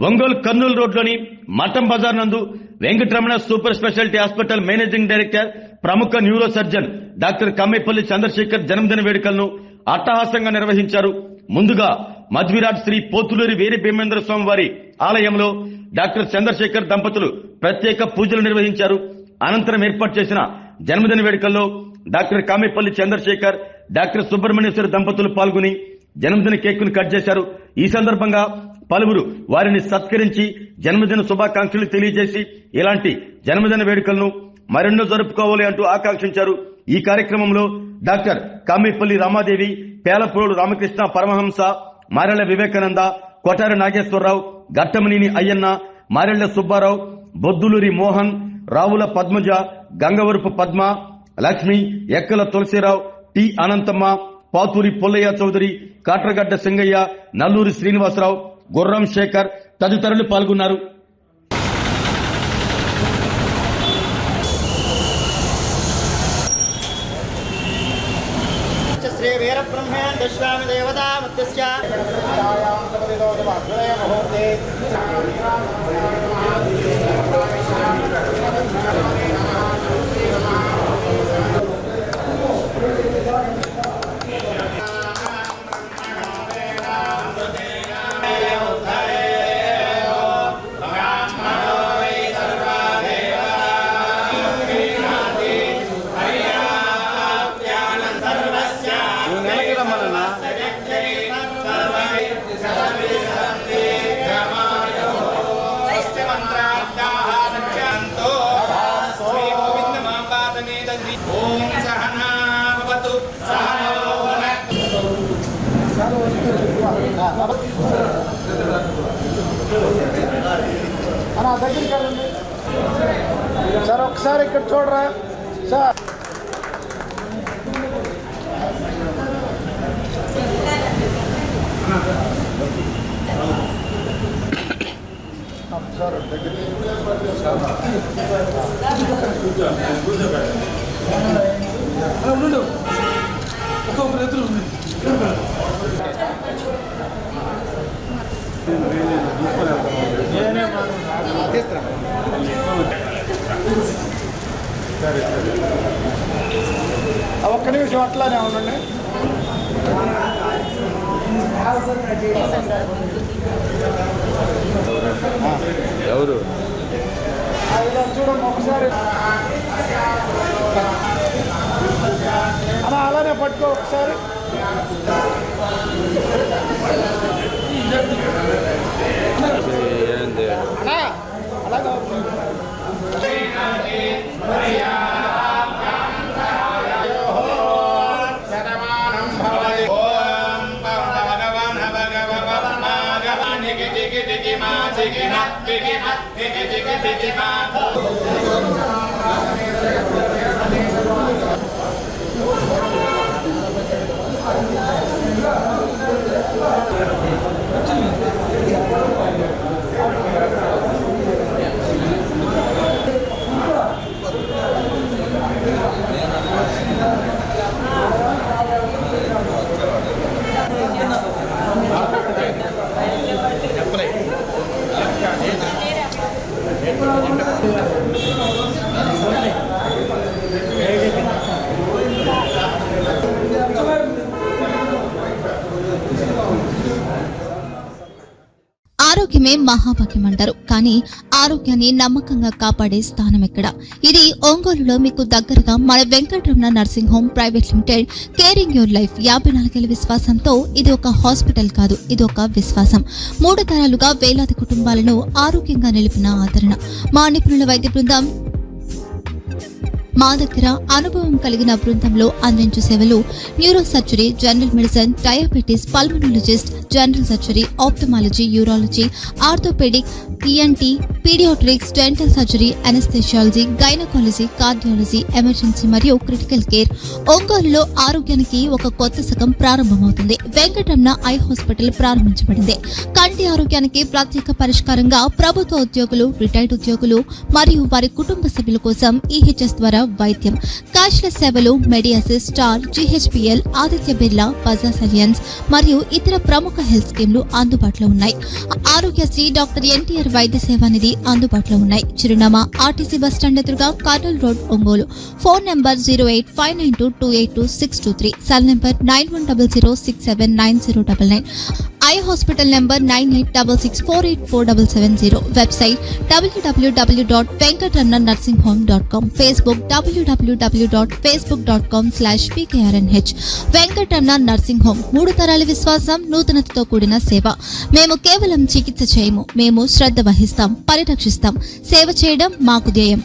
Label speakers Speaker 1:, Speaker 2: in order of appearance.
Speaker 1: ఒంగోలు కర్నూలు రోడ్లోని మఠం బజార్ నందు Venkataramana super specialty hospital managing director ప్రముఖ neuro surgeon doctor Kammepalli Chandrasekhar జన్మదిన వేడుకలను అట్టహాసంగా నిర్వహించారు. ముందుగా మధ్విరాట్ శ్రీ పోతులూరి వీరి భీమేంద్ర స్వామి వారి ఆలయంలో డాక్టర్ చంద్రశేఖర్ దంపతులు ప్రత్యేక పూజలు నిర్వహించారు. అనంతరం ఏర్పాటు చేసిన జన్మదిన వేడుకల్లో డాక్టర్ కామేపల్లి చంద్రశేఖర్, డాక్టర్ సుబ్రహ్మణ్యేశ్వర దంపతులు పాల్గొని జన్మదిన కేకును కట్ చేశారు. ఈ సందర్భంగా పలువురు వారిని సత్కరించి జన్మదిన శుభాకాంక్షలు తెలియజేసి ఇలాంటి జన్మదిన వేడుకలను మరెన్నో జరుపుకోవాలి అంటూ ఆకాంక్షించారు. ఈ కార్యక్రమంలో డాక్టర్ కామేపల్లి రామాదేవి, పేలపూడు రామకృష్ణ పరమహంస, మారెళ్ల వివేకానంద, కొటారి నాగేశ్వరరావు, గట్టమనేని అయ్యన్న, మారెళ్ల సుబ్బారావు, బొద్దులూరి మోహన్, రావుల పద్మజ, గంగవరపు పద్మ, లక్ష్మి, ఎక్కల తులసిరావు, టి అనంతమ్మ, పాతూరి పుల్లయ్య చౌదరి, కాట్రగడ్డ సింగయ్య, నల్లూరి శ్రీనివాసరావు, గుర్రం శేఖర్ తదితరులు పాల్గొన్నారు.
Speaker 2: శ్రీ వీరబ్రహ్మేంద్ర స్వామి దేవతా మధ్యస్య
Speaker 3: సార్ ఒకసారి ఇక్కడ చూడరా సార్. ఒక్కొక్కరు ఎదురు ఉంది. ఒక్క నిమిషం అట్లానే ఉండండి.
Speaker 1: ఎవరు
Speaker 3: ఇలా చూడండి ఒకసారి అలా అలానే పట్టుకో ఒకసారి. అలాగా
Speaker 4: ఆరోగ్యమే మహాభాగ్యం అంటారు. కానీ ఆరోగ్యాన్ని నమ్మకంగా కాపాడే స్థానం ఎక్కడ? ఇది ఒంగోలులో మీకు దగ్గరగా మన Venkataramana nursing home private limited. Caring your life 54 ఏళ్ల విశ్వాసంతో ఇది ఒక హాస్పిటల్ కాదు, ఇది ఒక విశ్వాసం. 3 తరాలుగా వేలాది కుటుంబాలను ఆరోగ్యంగా నిలిపిన ఆదరణ. మా నిపుణుల వైద్య బృందం మా దగ్గర అనుభవం కలిగిన బృందంలో అందించే సేవలు neuro surgery, general medicine, diabetes, pulmonologist, general surgery, ophthalmology, urology, orthopedic, ENT, pediatrics, dental surgery, anesthesiology, gynaecology, cardiology, emergency మరియు క్రిటికల్ కేర్. ఒంగోలులో ఆరోగ్యానికి ఒక కొత్త శకం ప్రారంభమవుతుంది. వెంకటరమణ ఐ హాస్పిటల్ ప్రారంభించబడింది. కంటి ఆరోగ్యానికి ప్రత్యేక పరిష్కారంగా ప్రభుత్వ ఉద్యోగులు, రిటైర్డ్ ఉద్యోగులు మరియు వారి కుటుంబ సభ్యుల కోసం ఈహెచ్ఎస్ ద్వారా వైద్యం, క్యాష్లెస్ సేవలు, medi assist, star, GHPL, Aditya Birla, Bajaj Allianz మరియు ఇతర ప్రముఖ హెల్త్ స్కీమ్లు అందుబాటులో ఉన్నాయి. ఆరోగ్యశ్రీ, డాక్టర్ ఎన్టీఆర్ వైద్య సేవా నిధి అందుబాటులో ఉన్నాయి. చిరునామా RTC బస్టాండ్ ఎదురుగా, Kurnool road, Ongole. Phone number 08592282623, cell number 9100679099, eye hospital number 9866484770, website www.venkatramanursingHome.com, Facebook www.facebook.com/pkrnh. Venkataramana nursing home, 3 తరాల విశ్వాసం, నూతనతతో కూడిన సేవ. మేము కేవలం చికిత్స చేయము, మేము శ్రద్ధ వహిస్తాం, పరిరక్షిస్తాం. సేవ చేయడం మాకు ధ్యేయం.